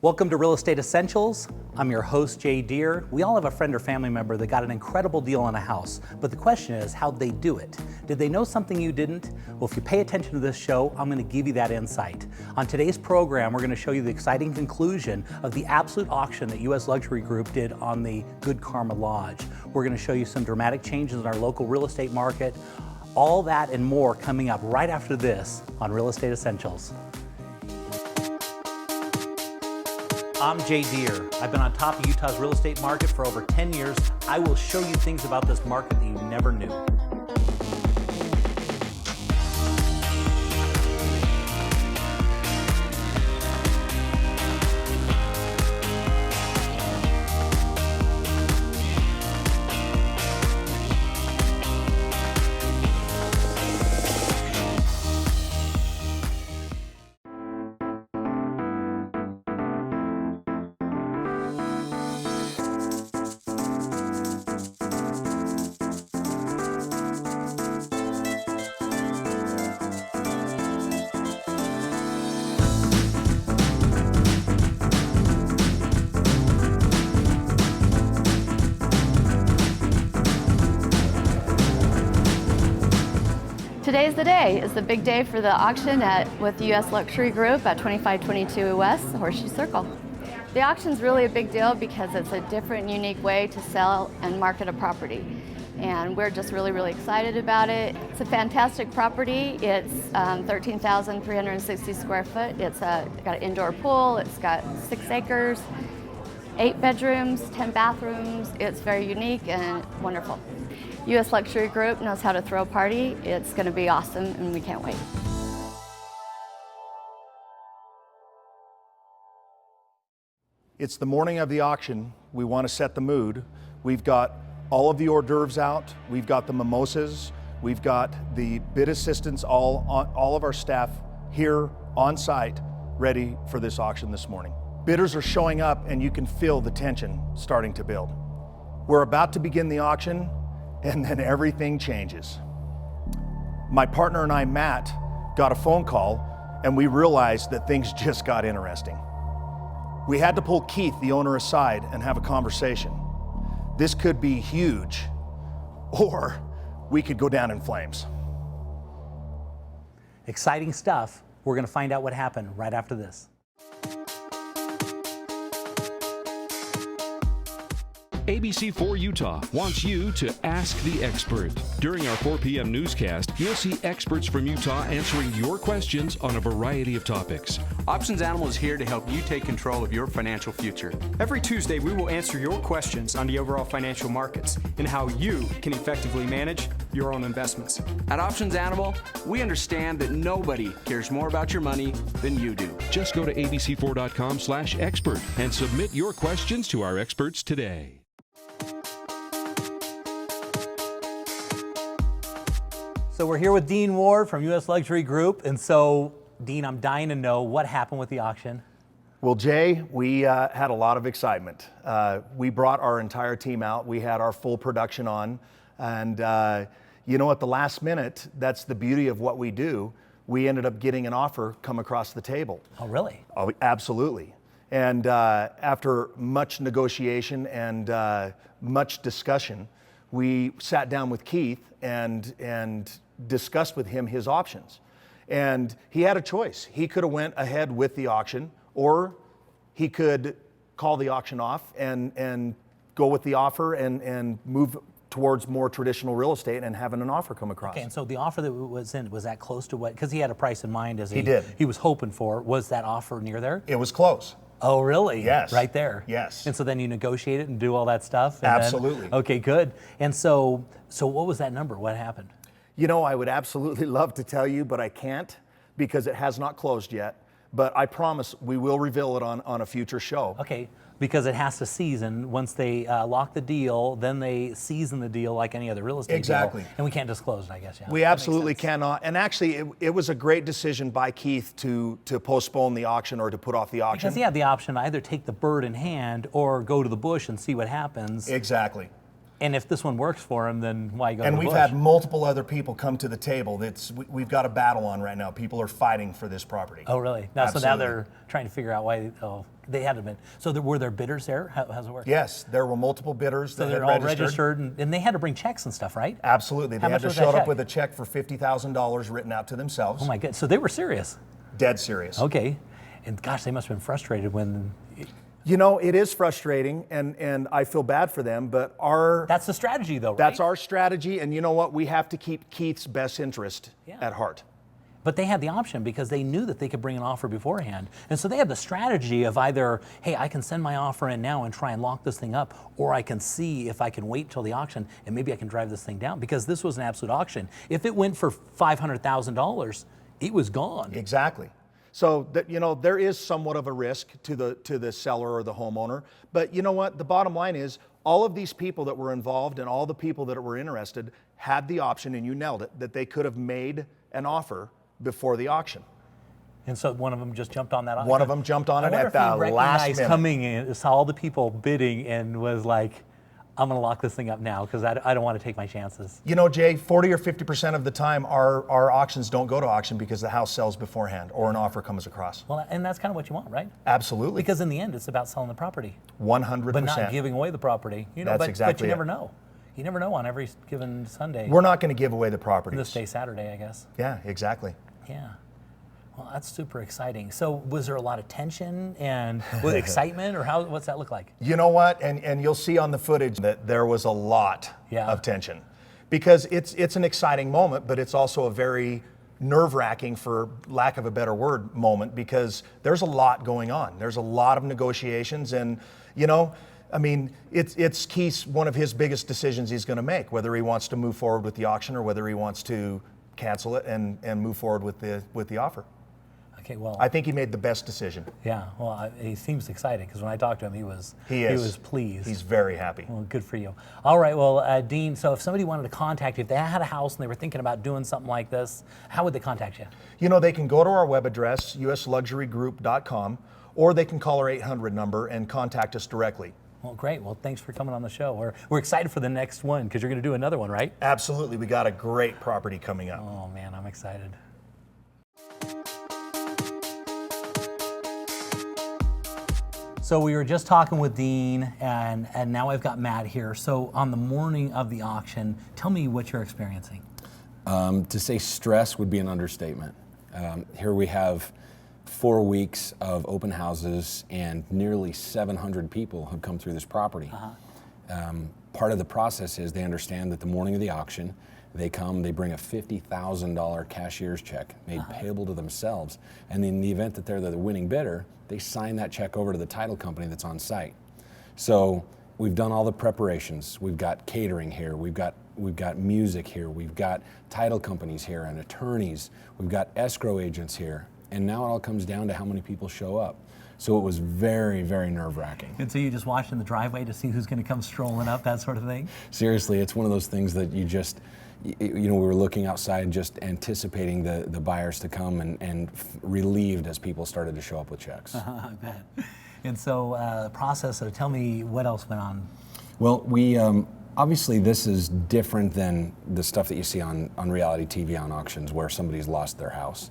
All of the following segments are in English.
Welcome to Real Estate Essentials. I'm your host, Jay Deere. We all have a friend or family member that got an incredible deal on a house, but the question is, how'd they do it? Did they know something you didn't? Well, if you pay attention to this show, I'm gonna give you that insight. On today's program, we're gonna show you the exciting conclusion of the absolute auction that US Luxury Group did on the Good Karma Lodge. We're gonna show you some dramatic changes in our local real estate market. All that and more coming up right after this on Real Estate Essentials. I'm Jay Deere. I've been on top of Utah's real estate market for over 10 years. I will show you things about this market that you never knew. Today's the day. It's the big day for the auction with US Luxury Group at 2522 West Horseshoe Circle. The auction's really a big deal because it's a different, unique way to sell and market a property. And we're just really excited about it. It's a fantastic property. It's 13,360 square foot. It's got an indoor pool. It's got 6 acres, 8 bedrooms, 10 bathrooms. It's very unique and wonderful. US Luxury Group knows how to throw a party. It's going to be awesome and we can't wait. It's the morning of the auction. We want to set the mood. We've got all of the hors d'oeuvres out. We've got the mimosas. We've got the bid assistants, all of our staff here on site ready for this auction this morning. Bidders are showing up and you can feel the tension starting to build. We're about to begin the auction and then everything changes. My partner and I, Matt, got a phone call and we realized that things just got interesting. We had to pull Keith, the owner, aside and have a conversation. This could be huge, or we could go down in flames. Exciting stuff. We're gonna find out what happened right after this. ABC4 Utah wants you to ask the expert. During our 4 p.m. newscast, you'll see experts from Utah answering your questions on a variety of topics. Options Animal is here to help you take control of your financial future. Every Tuesday, we will answer your questions on the overall financial markets and how you can effectively manage your own investments. At Options Animal, we understand that nobody cares more about your money than you do. Just go to abc4.com/expert and submit your questions to our experts today. So we're here with Dean Ward from US Luxury Group. And so, Dean, I'm dying to know what happened with the auction. Well, Jay, we had a lot of excitement. We brought our entire team out. We had our full production on. And you know, at the last minute, that's the beauty of what we do. We ended up getting an offer come across the table. Oh, really? Oh, absolutely. And after much negotiation and much discussion, we sat down with Keith and discussed with him his options. And he had a choice. He could have went ahead with the auction, or he could call the auction off and go with the offer and move towards more traditional real estate and having an offer come across. Okay, and so the offer that was in, was that close to what, because he had a price in mind as he did. He was hoping for. Was that offer near there? It was close. Oh, really? Yes. Right there? Yes. And so then you negotiate it and do all that stuff? And Absolutely. Then, okay, good. And so what was that number? What happened? You know, I would absolutely love to tell you, but I can't because it has not closed yet. But I promise we will reveal it on a future show. Okay, because it has to season. Once they lock the deal, then they season the deal like any other real estate Exactly. deal. And we can't disclose it, I guess. Yeah. We absolutely cannot. And actually, it was a great decision by Keith to postpone the auction or to put off the auction. Because he had the option to either take the bird in hand or go to the bush and see what happens. Exactly. And if this one works for them, then why go to And the we've bush? had multiple other people come to the table. We've got a battle on right now. People are fighting for this property. Oh, really? So now Absolutely. they're trying to figure out why. Oh, they hadn't been. So were there bidders there? How's it work? Yes, there were multiple bidders So that they're had all registered, and they had to bring checks and stuff, right? Absolutely. How They much had to was that show up check? with a check for $50,000 written out to themselves. Oh my God! So they were serious. Dead serious. Okay, and gosh, they must have been frustrated when. You know, it is frustrating, and I feel bad for them, but That's the strategy, though, right? that's our strategy, and you know what? We have to keep Keith's best interest at heart. But they had the option because they knew that they could bring an offer beforehand. And so they had the strategy of either, hey, I can send my offer in now and try and lock this thing up, or I can see if I can wait till the auction and maybe I can drive this thing down, because this was an absolute auction. If it went for $500,000, it was gone. Exactly. So that, you know, there is somewhat of a risk to the seller or the homeowner. But you know what? The bottom line is all of these people that were involved and all the people that were interested had the option, and you nailed it, that they could have made an offer before the auction. And so one of them just jumped on that auction. One of them jumped on I it wonder at if he the last recognized minute. coming in, saw all the people bidding and was like, I'm going to lock this thing up now because I don't want to take my chances. You know, Jay, 40 or 50% of the time our auctions don't go to auction because the house sells beforehand or an offer comes across. Well, and that's kind of what you want, right? Absolutely. Because in the end, it's about selling the property, 100%. but not giving away the property. You know, That's but exactly you never it. know. You never know on every given Sunday. We're not going to give away the properties. This day, Saturday, I guess. Yeah, exactly. Yeah. Well, that's super exciting. So was there a lot of tension and with excitement, or what's that look like? You know what? And you'll see on the footage that there was a lot Yeah. of tension, because it's an exciting moment, but it's also a very nerve-wracking, for lack of a better word, moment, because there's a lot going on. There's a lot of negotiations, and you know, I mean, it's Keith's one of his biggest decisions he's going to make, whether he wants to move forward with the auction or whether he wants to cancel it and move forward with the offer. Okay, well, I think he made the best decision. yeah. Well, he seems excited because when I talked to him, he was pleased. He's very happy. Well, good for you. All right, well, Dean, so if somebody wanted to contact you, if they had a house and they were thinking about doing something like this, how would they contact you? You know, they can go to our web address, usluxurygroup.com, or they can call our 800 number and contact us directly. Well, great. Well, thanks for coming on the show. We're excited for the next one because you're going to do another one, right? Absolutely. We got a great property coming up. Oh, man, I'm excited. So we were just talking with Dean, and now I've got Matt here. So on the morning of the auction, tell me what you're experiencing. To say stress would be an understatement. Here we have 4 weeks of open houses, and nearly 700 people have come through this property. Part of the process is they understand that the morning of the auction, they come, they bring a $50,000 cashier's check made payable to themselves, and in the event that they're the winning bidder, they sign that check over to the title company that's on site. So we've done all the preparations. We've got catering here. We've got music here. We've got title companies here and attorneys. We've got escrow agents here. And now it all comes down to how many people show up. So it was very, very nerve-wracking. And so you just watched in the driveway to see who's going to come strolling up, that sort of thing? Seriously, it's one of those things that you just, you know, we were looking outside just anticipating the buyers to come, and relieved as people started to show up with checks. I bet. And so the process, so tell me what else went on. Well, we obviously this is different than the stuff that you see on reality TV on auctions where somebody's lost their house.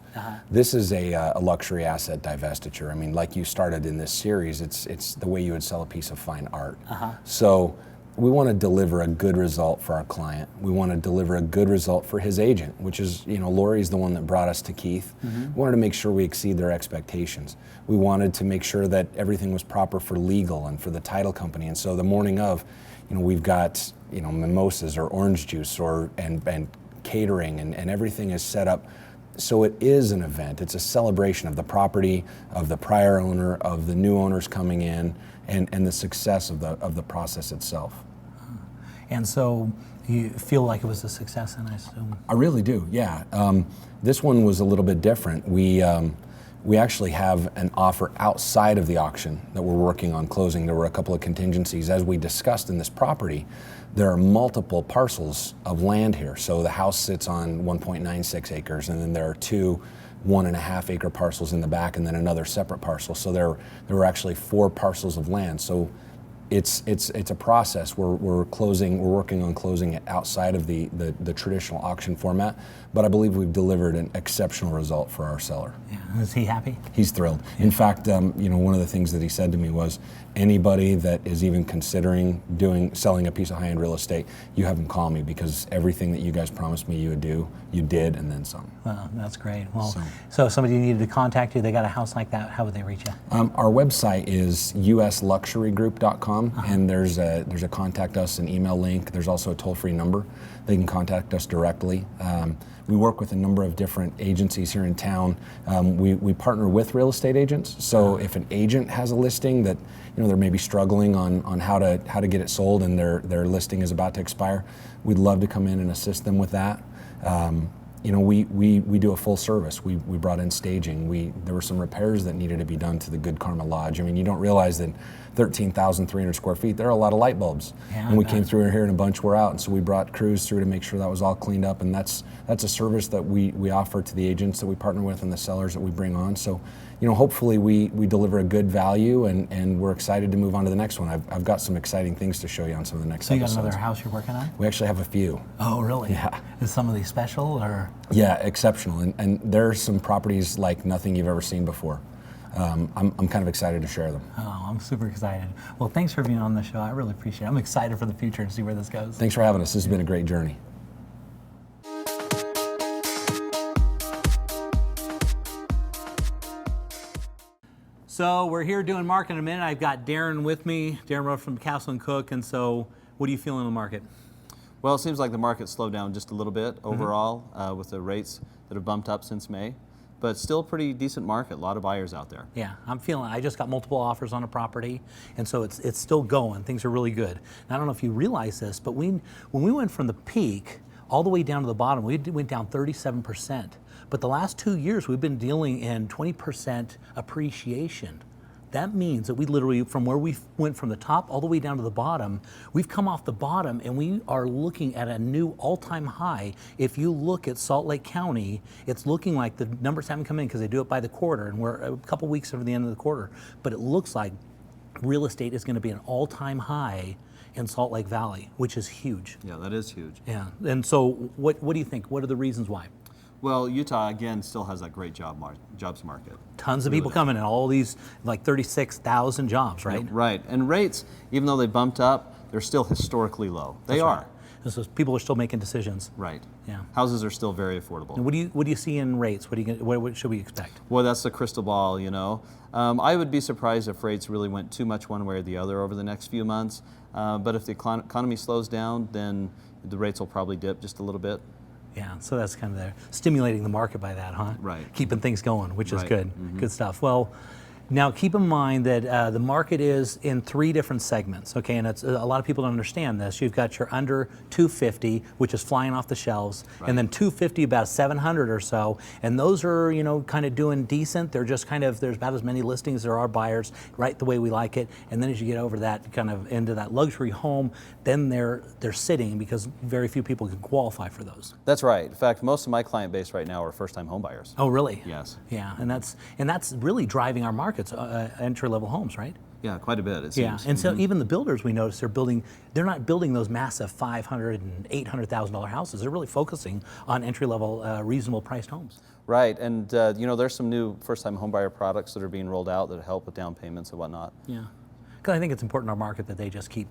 This is a luxury asset divestiture. I mean, like you started in this series, it's the way you would sell a piece of fine art. So we want to deliver a good result for our client. We want to deliver a good result for his agent, which is, you know, Lori's the one that brought us to Keith. We wanted to make sure we exceed their expectations. We wanted to make sure that everything was proper for legal and for the title company. And so the morning of, you know, we've got, you know, mimosas or orange juice and catering, and everything is set up so it is an event. It's a celebration of the property, of the prior owner, of the new owners coming in, and the success of the process itself. And so you feel like it was a success, and I assume? I really do, yeah. This one was a little bit different. We actually have an offer outside of the auction that we're working on closing. There were a couple of contingencies. As we discussed in this property, there are multiple parcels of land here. So the house sits on 1.96 acres, and then there are 2 1.5 acre parcels in the back, and then another separate parcel. So there were actually 4 parcels of land. So it's a process. We're working on closing it outside of the traditional auction format, but I believe we've delivered an exceptional result for our seller. Yeah. Is he happy? He's thrilled. Yeah. In fact, one of the things that he said to me was, anybody that is even considering selling a piece of high-end real estate, you have them call me, because everything that you guys promised me you would do, you did, and then some. Well, that's great. Well, so if somebody needed to contact you, they got a house like that, how would they reach you? Our website is usluxurygroup.com, and there's a contact us and email link. There's also a toll-free number. They can contact us directly. We work with a number of different agencies here in town. We partner with real estate agents. So if an agent has a listing that they're maybe struggling on how to get it sold, and their listing is about to expire, we'd love to come in and assist them with that. We do a full service. We brought in staging. There were some repairs that needed to be done to the Good Karma Lodge. I mean, you don't realize that 13,300 square feet, there are a lot of light bulbs. Yeah, and we came through here and a bunch were out, and so we brought crews through to make sure that was all cleaned up, and that's a service that we offer to the agents that we partner with and the sellers that we bring on. So, hopefully we deliver a good value, and we're excited to move on to the next one. I've got some exciting things to show you on some of the next episodes. So you got another house you're working on? We actually have a few. Oh, really? Yeah. Is some of these special, or? Yeah, exceptional, and there's some properties like nothing you've ever seen before. I'm kind of excited to share them. Oh, I'm super excited. Well, thanks for being on the show. I really appreciate it. I'm excited for the future and see where this goes. Thanks for having us. This has been a great journey. So we're here doing market in a minute. I've got Darin with me, Darin Rhodes from Castle & Cook, and so what do you feel in the market? Well, it seems like the market slowed down just a little bit overall with the rates that have bumped up since May, but still a pretty decent market, a lot of buyers out there. Yeah, I just got multiple offers on a property, and so it's still going. Things are really good. And I don't know if you realize this, but when we went from the peak all the way down to the bottom, we went down 37%. But the last 2 years, we've been dealing in 20% appreciation. That means that we literally, from where we went from the top all the way down to the bottom, we've come off the bottom and we are looking at a new all-time high. If you look at Salt Lake County, it's looking like the numbers haven't come in because they do it by the quarter, and we're a couple weeks over the end of the quarter. But it looks like real estate is going to be an all-time high in Salt Lake Valley, which is huge. Yeah, that is huge. Yeah, and so what do you think? What are the reasons why? Well, Utah, again, still has that great jobs market. Tons of people coming in, all these, like 36,000 jobs, right? Yeah, right, and rates, even though they bumped up, they're still historically low. They That's are. Right. And so people are still making decisions. Right. Yeah. Houses are still very affordable. And what do you see in rates? What should we expect? Well, that's the crystal ball, I would be surprised if rates really went too much one way or the other over the next few months. But if the economy slows down, then the rates will probably dip just a little bit. Yeah, so that's kind of stimulating the market by that, huh? Right. Keeping things going, which is good. Mm-hmm. Good stuff. Well, now keep in mind that the market is in 3 different segments, okay? And it's, a lot of people don't understand this. You've got your under 250, which is flying off the shelves, and then 250, about 700 or so, and those are, kind of doing decent. They're just kind of, there's about as many listings as there are buyers, right the way we like it. And then as you get over that, kind of into that luxury home, then they're sitting because very few people can qualify for those. That's right. In fact, most of my client base right now are first-time home buyers. Oh, really? Yes. Yeah, and that's really driving our markets, entry-level homes, right? Yeah, quite a bit, it seems. Yeah, and so even the builders, we notice they're not building those massive $500,000 and $800,000 houses. They're really focusing on entry-level, reasonable priced homes. Right, and there's some new first-time homebuyer products that are being rolled out that help with down payments and whatnot. Yeah, because I think it's important in our market that they just keep,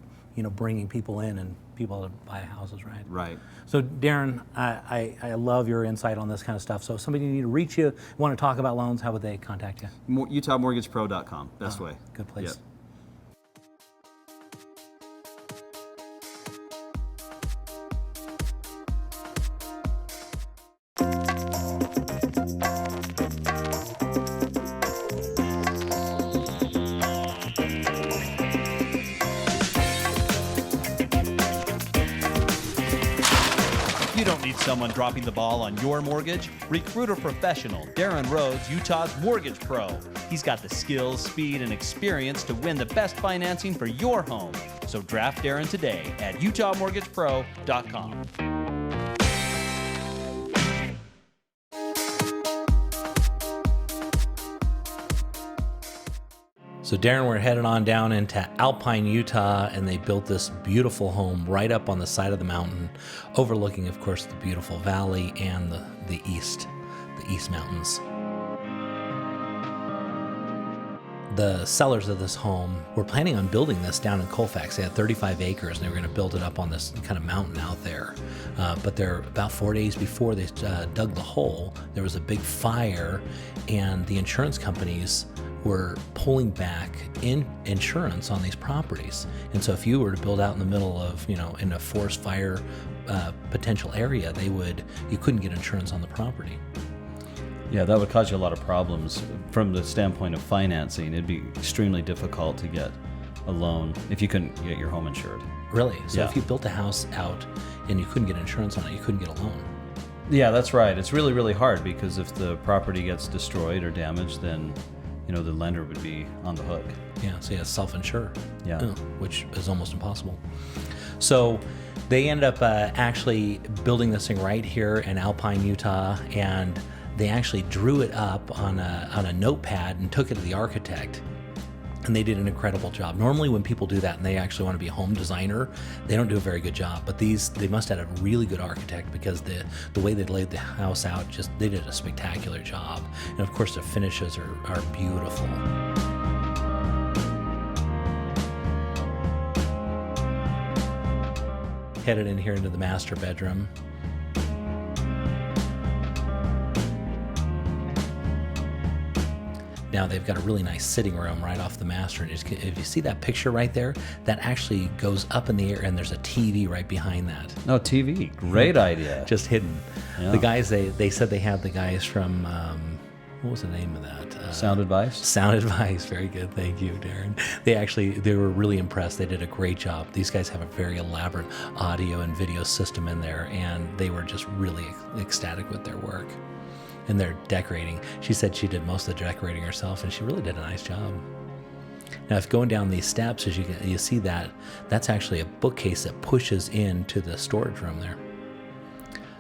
bringing people in and people to buy houses, right? Right. So Darin, I love your insight on this kind of stuff. So if somebody need to reach you, want to talk about loans, how would they contact you? UtahMortgagePro.com, best way. Good place. Yep. You don't need someone dropping the ball on your mortgage. Recruit a professional, Darin Rhodes, Utah's Mortgage Pro. He's got the skills, speed, and experience to win the best financing for your home. So draft Darin today at UtahMortgagePro.com. So Darin, we're headed on down into Alpine, Utah, and they built this beautiful home right up on the side of the mountain, overlooking, of course, the beautiful valley and the East Mountains. The sellers of this home were planning on building this down in Colfax. They had 35 acres, and they were going to build it up on this kind of mountain out there. But about 4 days before they dug the hole, there was a big fire, and the insurance companies were pulling back in insurance on these properties. And so if you were to build out in the middle of, in a forest fire potential area, you couldn't get insurance on the property. Yeah, that would cause you a lot of problems from the standpoint of financing. It'd be extremely difficult to get a loan if you couldn't get your home insured. Really? So Yeah. if you built a house out and you couldn't get insurance on it, you couldn't get a loan. Yeah, that's right. It's really, really hard because if the property gets destroyed or damaged, then the lender would be on the hook. Yeah, so you have to self-insure. Yeah. Which is almost impossible. So they ended up actually building this thing right here in Alpine, Utah, and they actually drew it up on a notepad and took it to the architect. And they did an incredible job. Normally when people do that and they actually want to be a home designer, they don't do a very good job. But they must have had a really good architect because the way they laid the house out, they did a spectacular job. And of course the finishes are beautiful. Headed in here into the master bedroom. Now they've got a really nice sitting room right off the master. And if you see that picture right there, that actually goes up in the air and there's a TV right behind that. Oh, TV. Great idea. Just hidden. Yeah. The guys, they said they had the guys from, what was the name of that? Sound Advice? Sound Advice. Very good. Thank you, Darin. They were really impressed. They did a great job. These guys have a very elaborate audio and video system in there, and they were just really ecstatic with their work. And their decorating. She said she did most of the decorating herself, and she really did a nice job. Now, if going down these steps, as you see that's actually a bookcase that pushes into the storage room there.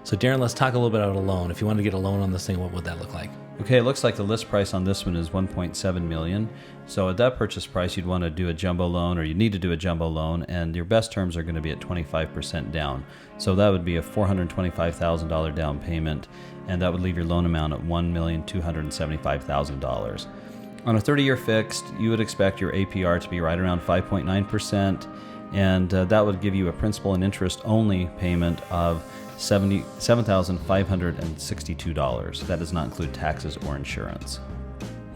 So, Darin, let's talk a little bit about a loan. If you wanted to get a loan on this thing, what would that look like? Okay, it looks like the list price on this one is $1.7 million. So at that purchase price, you'd want to do a jumbo loan, or you need to do a jumbo loan, and your best terms are going to be at 25% down. So that would be a $425,000 down payment, and that would leave your loan amount at $1,275,000. On a 30-year fixed, you would expect your APR to be right around 5.9%, and that would give you a principal and interest only payment of $7,562. That does not include taxes or insurance.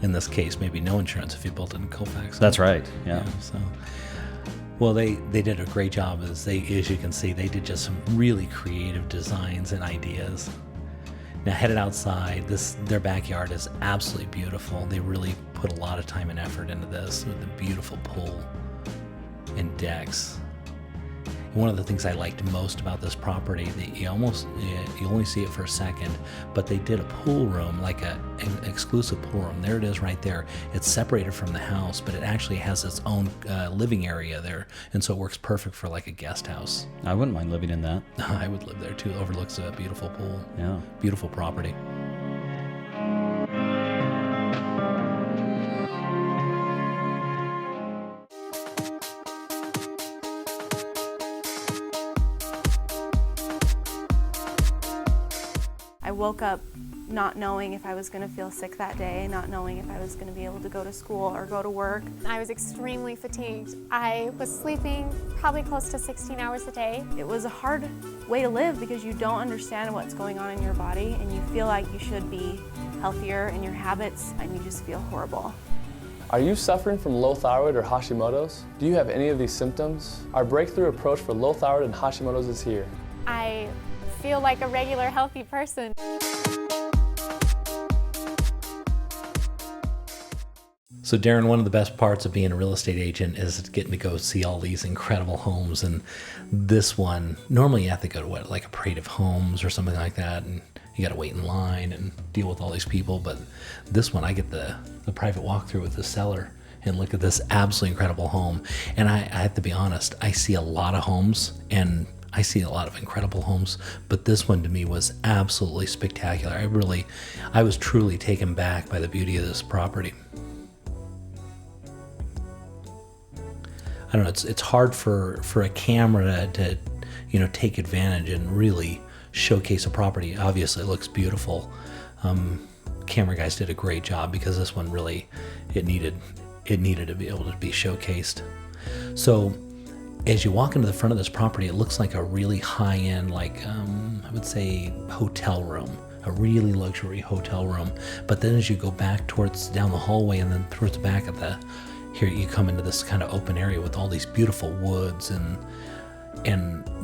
In this case, maybe no insurance if you built it in Colfax. That's right. Yeah. Well, they did a great job. As you can see, they did just some really creative designs and ideas. Now, headed outside, their backyard is absolutely beautiful. They really put a lot of time and effort into this with the beautiful pool and decks. One of the things I liked most about this property, that you only see it for a second, but they did a pool room, like an exclusive pool room. There it is right there. It's separated from the house, but it actually has its own living area there, and so it works perfect for like a guest house. I wouldn't mind living in that. I would live there too. It overlooks a beautiful pool. Yeah. Beautiful property. I woke up not knowing if I was going to feel sick that day, not knowing if I was going to be able to go to school or go to work. I was extremely fatigued. I was sleeping probably close to 16 hours a day. It was a hard way to live because you don't understand what's going on in your body and you feel like you should be healthier in your habits and you just feel horrible. Are you suffering from low thyroid or Hashimoto's? Do you have any of these symptoms? Our breakthrough approach for low thyroid and Hashimoto's is here. I feel like a regular healthy person. So Darin, one of the best parts of being a real estate agent is getting to go see all these incredible homes. And this one, normally you have to go to like a parade of homes or something like that, and you got to wait in line and deal with all these people. But this one, I get the private walkthrough with the seller and look at this absolutely incredible home. And I have to be honest, I see a lot of homes and I see a lot of incredible homes, but this one to me was absolutely spectacular. I was truly taken back by the beauty of this property. I don't know, it's hard for a camera to take advantage and really showcase a property. Obviously it looks beautiful. Camera guys did a great job because this one really, it needed to be able to be showcased. So as you walk into the front of this property, it looks like a really high-end, like I would say hotel room, a really luxury hotel room. But then as you go back down the hallway and then towards the back of here you come into this kind of open area with all these beautiful woods, and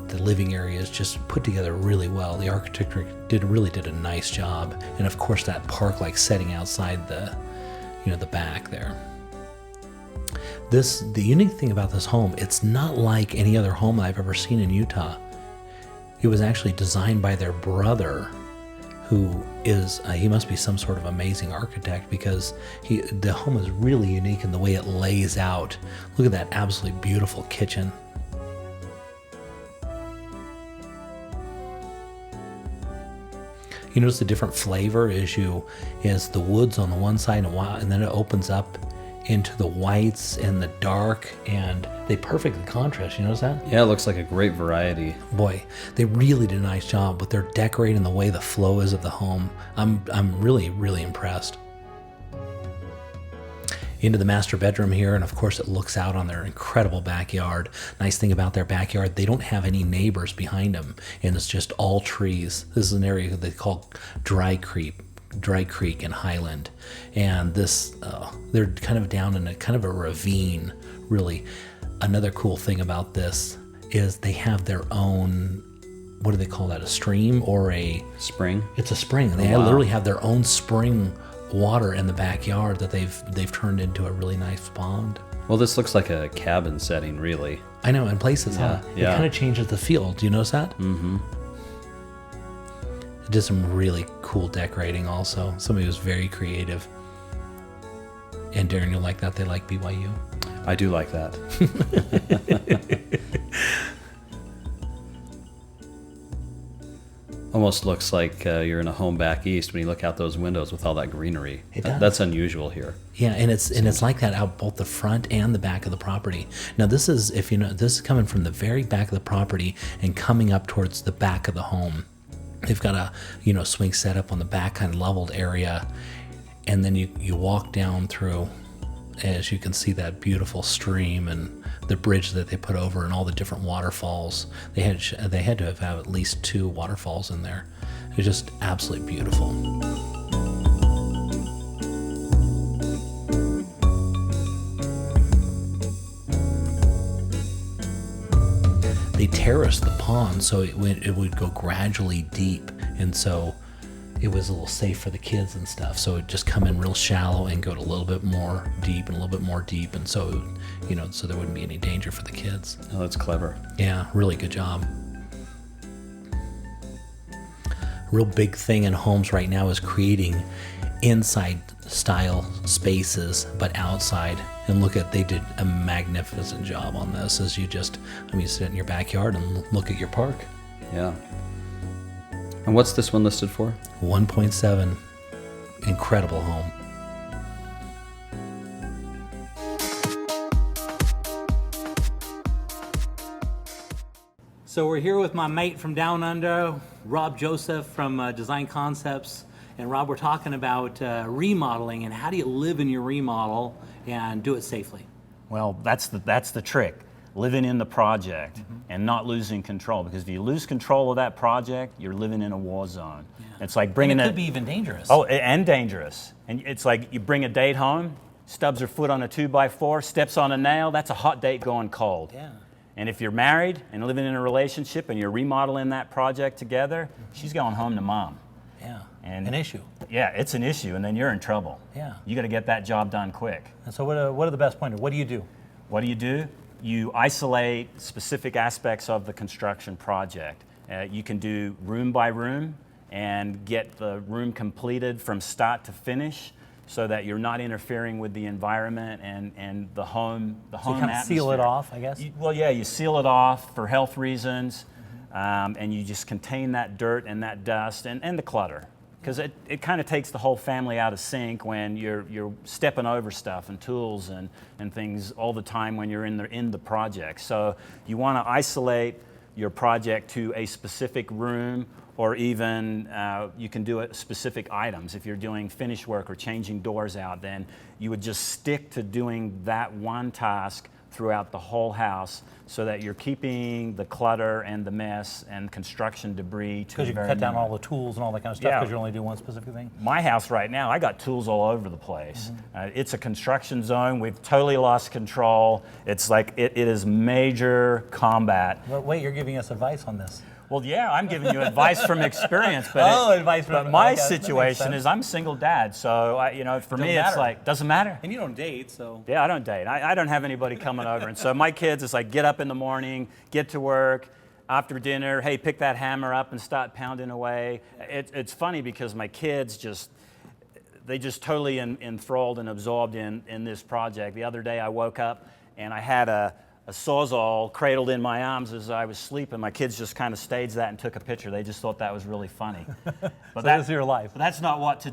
the living area is just put together really well. The architecture really did a nice job. And of course that park-like setting outside the back there. The unique thing about this home, it's not like any other home I've ever seen in Utah. It was actually designed by their brother, who is, he must be some sort of amazing architect, because the home is really unique in the way it lays out. Look at that absolutely beautiful kitchen. You notice the different flavor is the woods on the one side and then it opens up into the whites and the dark, and they perfectly contrast. You notice that? Yeah, it looks like a great variety. Boy, they really did a nice job with their decorating, the way the flow is of the home. I'm really, really impressed. Into the master bedroom here, and of course it looks out on their incredible backyard. Nice thing about their backyard, they don't have any neighbors behind them, and it's just all trees. This is an area they call Dry Creek and Highland, and they're kind of down in a ravine, really. Another cool thing about this is they have their own, what do they call that, a stream or a spring? It's a spring. They literally have their own spring water in the backyard that they've turned into a really nice pond. Well, this looks like a cabin setting, really. I know, in places, huh? Yeah. It kind of changes the feel. Do you notice that? Mm-hmm. It did some really cool decorating also. Somebody was very creative. And Darin, you'll like that. They like BYU. I do like that. Almost looks like you're in a home back east when you look out those windows with all that greenery. It does. That's unusual here. Yeah, and it's like that out both the front and the back of the property. Now this is, if you know, this is coming from the very back of the property and coming up towards the back of the home. They've got a swing set up on the back, kind of leveled area, and then you walk down through, as you can see, that beautiful stream and the bridge that they put over and all the different waterfalls. They had to have at least 2 waterfalls in there. It was just absolutely beautiful. They terraced the pond so it would go gradually deep, and so it was a little safe for the kids and stuff. So it'd just come in real shallow and go to a little bit more deep and a little bit more deep, and so so there wouldn't be any danger for the kids. Oh, that's clever. Yeah, really good job. Real big thing in homes right now is creating inside style spaces but outside, and they did a magnificent job on this. As you sit in your backyard and look at your park. Yeah. And what's this one listed for? 1.7. Incredible home. So we're here with my mate from Down Under, Rob Joseph from Design Concepts. And Rob, we're talking about remodeling and how do you live in your remodel and do it safely? Well, that's the trick. Living in the project and not losing control, because if you lose control of that project, you're living in a war zone. Yeah. It's like bringing it could be even dangerous. Oh, and dangerous. And it's like you bring a date home, stubs her foot on a 2x4, steps on a nail. That's a hot date going cold. Yeah. And if you're married and living in a relationship and you're remodeling that project together, she's going home to mom. Yeah. And an issue. Yeah, it's an issue, and then you're in trouble. Yeah. You got to get that job done quick. And so what are the best pointers? What do you do? What do? You isolate specific aspects of the construction project. You can do room by room and get the room completed from start to finish, so that you're not interfering with the environment and the home atmosphere. So you kind of seal it off, I guess? You seal it off for health reasons, and you just contain that dirt and that dust and the clutter. because it kind of takes the whole family out of sync when you're stepping over stuff and tools and things all the time when you're in the project. So you want to isolate your project to a specific room, or even you can do it specific items. If you're doing finish work or changing doors out, then you would just stick to doing that one task throughout the whole house, so that you're keeping the clutter and the mess and construction debris to because you can cut down all the tools and all that kind of stuff because you're only doing one specific thing. My house right now, I got tools all over the place. It's a construction zone. We've totally lost control. It's like it is major combat. But wait, you're giving us advice on this. Well, yeah, I'm giving you advice from experience, but advice from. But my situation is I'm a single dad, so for me it's like doesn't matter. And you don't date, so. Yeah, I don't date. I don't have anybody coming over, and so my kids, it's like get up in the morning, get to work. After dinner, hey, pick that hammer up and start pounding away. It's funny because my kids they just totally enthralled and absorbed in this project. The other day I woke up and I had a Sawzall cradled in my arms as I was sleeping. My kids just kind of staged that and took a picture. They just thought that was really funny. But so that's your life. But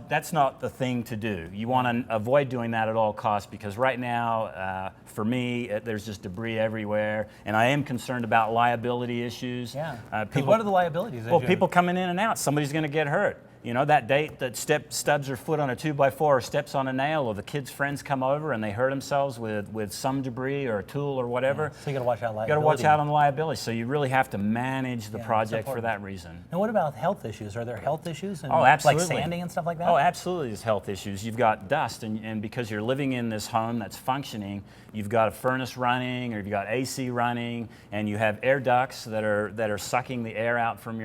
that's not the thing to do. You want to avoid doing that at all costs, because right now, for me, there's just debris everywhere, and I am concerned about liability issues. Yeah. What are the liabilities? Well, people coming in and out. Somebody's going to get hurt. You know, that date that stubs her foot on a 2x4 or steps on a nail, or the kids' friends come over and they hurt themselves with some debris or a tool or whatever. Yeah. So you got to watch out liability. You got to watch out on the liability. So you really have to manage the project for that reason. And what about health issues? Are there health issues? Oh, absolutely. Like sanding and stuff like that? Oh, absolutely. There's health issues. You've got dust, and because you're living in this home that's functioning, you've got a furnace running, or you've got AC running, and you have air ducts that are sucking the air out from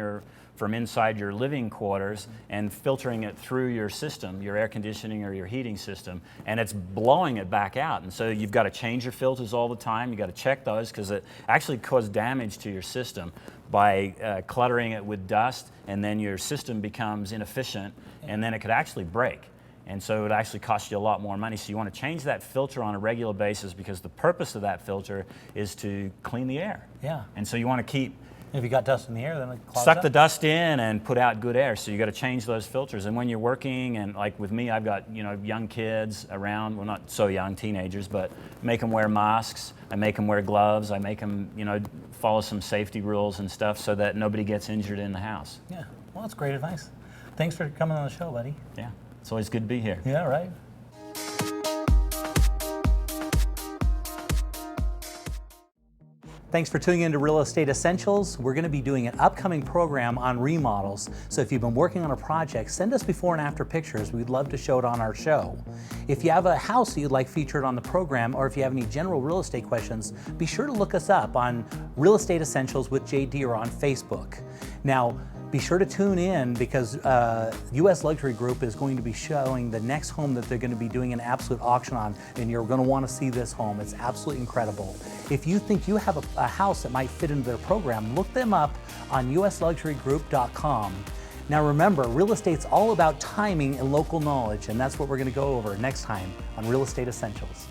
inside your living quarters and filtering it through your system, your air conditioning or your heating system, and it's blowing it back out. And so you've got to change your filters all the time. You've got to check those, because it actually causes damage to your system by cluttering it with dust, and then your system becomes inefficient, and then it could actually break. And so it would actually cost you a lot more money. So you want to change that filter on a regular basis, because the purpose of that filter is to clean the air. Yeah. And so you want to keep if you got dust in the air, then it clogs suck up. the dust in and put out good air. So you got to change those filters. And when you're working, and like with me, I've got young kids around. Well, not so young, teenagers, but make them wear masks. I make them wear gloves. I make them follow some safety rules and stuff, so that nobody gets injured in the house. Yeah. Well, that's great advice. Thanks for coming on the show, buddy. Yeah. It's always good to be here. Yeah. Right. Thanks for tuning in to Real Estate Essentials. We're going to be doing an upcoming program on remodels. So if you've been working on a project, send us before and after pictures. We'd love to show it on our show. If you have a house that you'd like featured on the program, or if you have any general real estate questions, be sure to look us up on Real Estate Essentials with J.D. or on Facebook. Now, be sure to tune in, because US Luxury Group is going to be showing the next home that they're going to be doing an absolute auction on, and you're going to want to see this home. It's absolutely incredible. If you think you have a house that might fit into their program, look them up on usluxurygroup.com. Now remember, real estate's all about timing and local knowledge, and that's what we're going to go over next time on Real Estate Essentials.